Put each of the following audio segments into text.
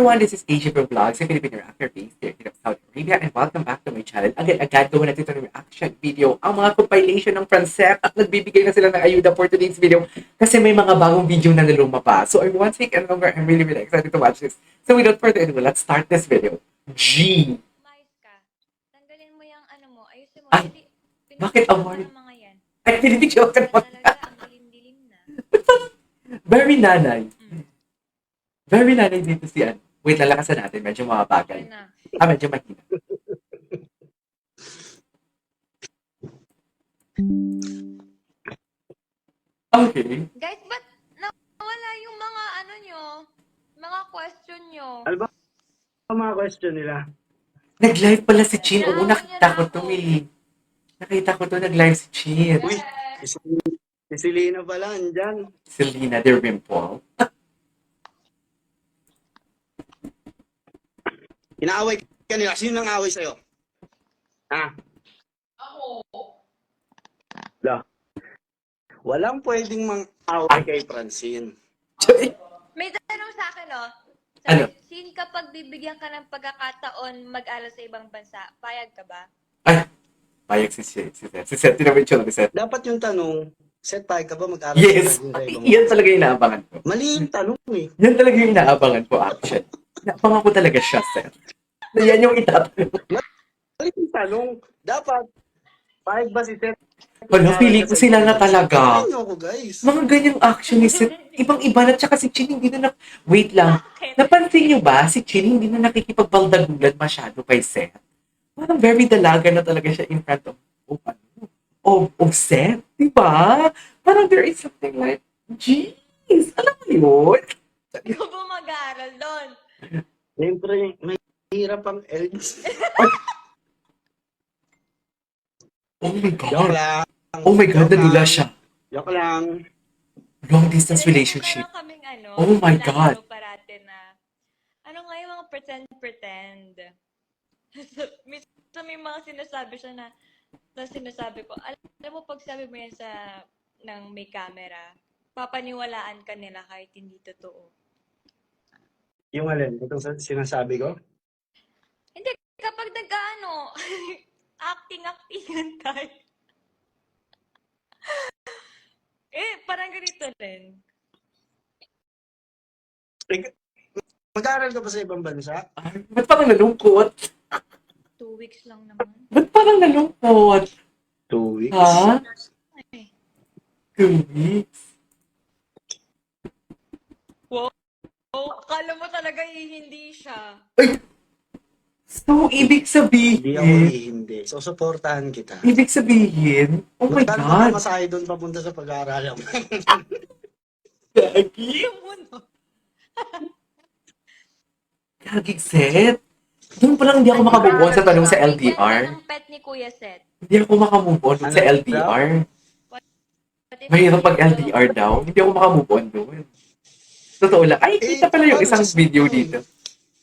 everyone, this is Asia from Vlogs, a Filipino reactor based here in Saudi Arabia, and welcome back to my channel. Agad-agad gawa natin ito ng reaction video, ang mga compilation ng Francet, at nagbibigay na sila ng ayuda for today's video kasi may mga bagong video na lumabas. So I'm one week and longer, I'm really excited to watch this. So without further ado, let's start this video. G! Umayos ka. Tanggalin mo yung ano mo. Ayusin mo. Ay, bakit Pinipicture award? ka ng mga yan. Ay, pinipicture ka Wala naman. talaga. Ang dilim-dilim na. Very nanay. Very nanay dito si Ann. Wait, lalakasan natin. Medyo mabagal. Yun na. Medyo mahina. Okay. Guys, ba't nawala yung mga ano nyo? Mga question nyo? Ano ba ang mga question nila? Nag-live pala si Chin. Oo, Naawa niya nakita na ko ako. to eh. Nakita ko to, nag-live si Chin. Uy, si Selena pala, andyan. Selena de Rimple. Inaaway ka nila. Sino nang away sa'yo? Ha? La. Walang pwedeng mang-away kay Francine. May tanong sa akin, oh. Ano? Sin kapag bibigyan ka ng pagkakataon mag-aral sa ibang bansa, payag ka ba? Ay, payag si Seth. Si Seth, tinawid siya ni Seth. Dapat yung tanong, set tayo ka ba mag-aral Yes! sa ibang Yan talaga yung inaabangan ko. Mali yung tanong eh. Yan talaga yung inaabangan ko, actually. Inaabangan ko talaga siya, Seth. Na yan yung itatanong. Mali yung tanong. Dapat, payag ba si Seth? Wala, feeling ko sila na talaga. Tingnan nyo ako, guys. Mga ganyang action ni Seth, ibang-iba na, tsaka si Chin hindi na wait lang. Bakit? Napansin niyo ba, si Chin hindi na nakikipagbaldagulan masyado kay Seth? Parang very dalaga na talaga siya in front of Seth, di ba? Parang there is something like, jeez, alam mo yun? Ikaw ba mag-aaral doon? Siyempre, may hirap ang LG. Oh my Joke God. lang. Oh my God, Joke nalula lang. siya. Joke lang. Long distance relationship. Meron kaming ano, Oh my lalo God. parate na, ano nga yung mga pretend. Minsan may mga sinasabi siya na sinasabi ko, alam mo pag sabi mo yan ng may camera, papaniwalaan ka nila kahit hindi totoo. Yung alin, itong sinasabi ko? Hindi, kapag nag-ano, acting-actingan tayo. Parang ganito rin. Mag-aaral ka ba sa ibang bansa? Ay, ba't parang nalungkot? 2 weeks lang naman. Ba't parang nalungkot? 2 weeks. Ha? Ay. 2 weeks? Oh, akala mo talaga hindi siya. Ay! So, ibig Hindi ako sabihin, hindi. So, supportahan kita. ibig sabihin, oh my Magkano God! ba masahe doon papunta sa pag-aaral mo? Gagi! Alam mo, no? Gagig set! Doon pa lang hindi ako makamove on sa tanong sa Ganda LDR. ng pet ni Kuya Seth. Hindi ako makamove on sa Ano LDR. Pati Mahirap pag dito. LDR daw. Hindi ako makamove on doon. Totoo lang. Ay, kita pala yung isang video dito.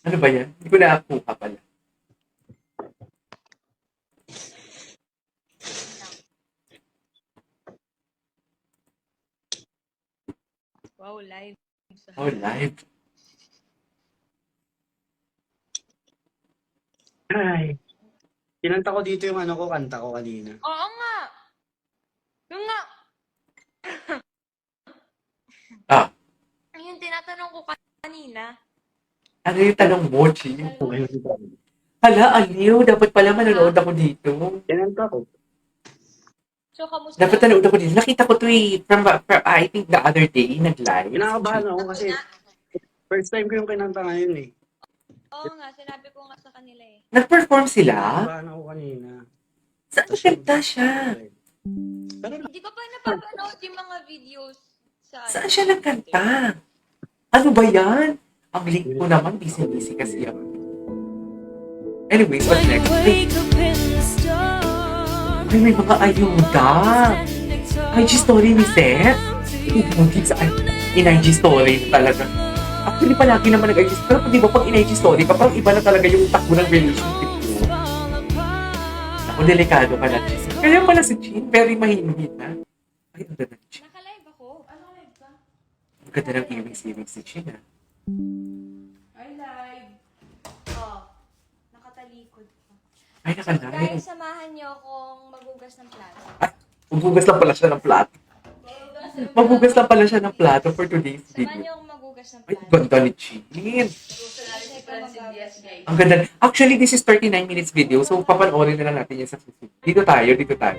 Ano ba yan? Hindi ko na-akuha pala. Wow, live. Oh, live. Ay. Kinanta ko dito yung ano ko, kanta ko kanina. Oo nga. Yung nga. Ah, Yung tinatanong ko kanina. ano yung tanong mo, Chi? Okay. Hala, aliw. Dapat pala manonood ako dito. Kinanta ko. So, kamusta? Dapat nanood ako dito. Nakita ko to eh. From, I think the other day, nag-live. Kinakabahan ako kasi first time ko yung kinanta ngayon eh. Oo nga, sinabi ko nga sa kanila eh. Nag-perform sila? Kinakabahan ako kanina. Saan kanta siya? Pero Hindi ko pa napapanood yung mga videos sa... Saan siya nagkanta? Ano ba yan? Ang link ko naman, busy-busy kasi ako. Anyways, what's next? Ay, may mga ayuda. IG story ni Seth. Hindi sa in-IG story talaga. Actually, palagi naman nag-IG story. Pero di ba pag in-IG story, parang iba na talaga yung takbo ng relationship mo. Ako, delikado pala. Kaya pala si Chin, very mahinhit na. Ay, ang ganda ni Chin. Naka-live ako? Ano live ka? Ang ganda ng earrings si Chin, ah. Ay, live. Ay, Guys, naka-live. samahan niyo akong magugas ng plato. Maghugas lang pala siya ng plato. Maghugas lang pala siya ng plato for today's Samahan video. niyo akong magugas ng Ay, plato. ganda ni Chin. Ang ganda. Actually, this is 39 minutes video, so papanoorin na lang natin yan sa susunod. Dito tayo, dito tayo.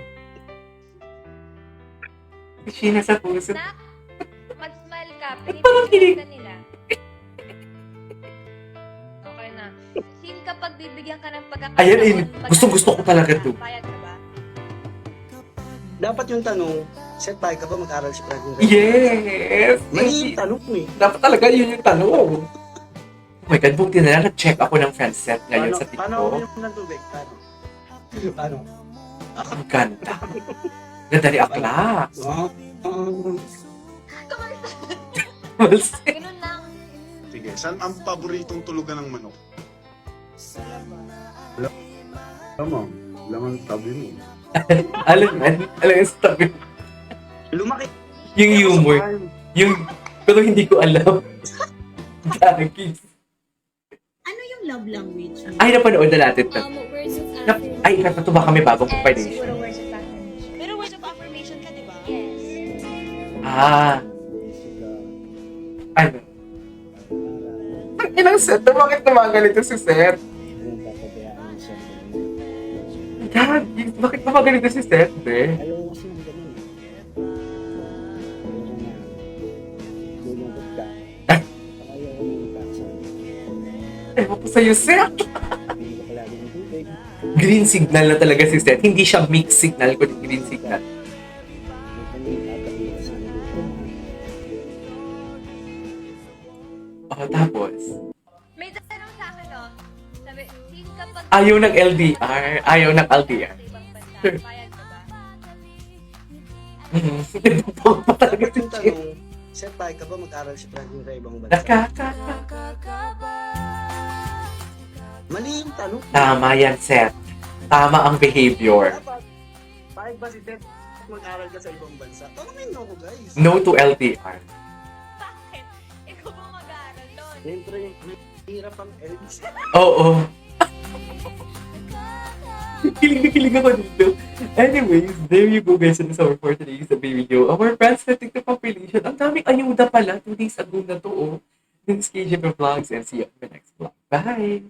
Si Chin nasa puso. Nak, mag-smile ka. Parang kilig. Pinipilitan ka nila. Okay na. Sin, kapag bibigyan ka ng pagkakataon, Ayan, gusto ko talaga to. Payag ka ba? Dapat yung tanong, set tayo ka ba mag-aral si Franklin? Yes! Mali yung tanong eh. Dapat talaga yun yung tanong. Oh my God, buti na lang nag-check ako ng fan set ngayon sa Paano TikTok. yung ng tubig? Paano? Ang ganda. Ganda ni Akla. Malsi. Ganun lang. Sige, saan ang paboritong tulugan ng manok? Tama. Laman tabi mo. Alam yung sabi. Lumaki. Yung humor. Yung, pero hindi ko alam. Gagis. Ano yung love language? Ay, napanood na natin to. Words of Ay, natutuwa kami bagong And compilation. siguro words of affirmation. Pero words of affirmation ka, di ba? Yes. Ah. Ano? Ang ilang set? Bakit gumagalito si Seth? Gagis, bakit gumagalito si Seth, be? Ayaw ko kasi ng ganun. Lulungkot ka. Ayaw ko ng baksa. Ewan ko sa'yo, Seth. Hindi ka palagi ng tubig. Green signal na talaga si Seth. Hindi siya mixed signal, kundi green signal. May kanina tapos sa luto. Oh, tapos, May tanong sa akin, oh. Sabi, Sin, kapag... ayaw ng LDR. Ayaw ng LDR. Sa ibang bansa, payag ka ba? Totoo pa talaga Dapat si yung Chin. tanong, set tayo ka ba mag-aral si Franklin sa ibang bansa? Mali yung tanong. Tama yan, Seth. Tama ang behavior. Dapat, pahig ba si Ted mag-aral ka sa ibang bansa? Tanongin mo ko guys. No to LDR. Bakit? Ikaw ba mag-aaral doon? Siyempre, hirap ang else. Oo. Kilig ako dito. Anyways, there you go guys. This is our for today's video. Our friends na TikTok compilation. Ang daming ayuda pala. 2 days ago na to. Oh. This is KJP Vlogs and see you on the next vlog. Bye!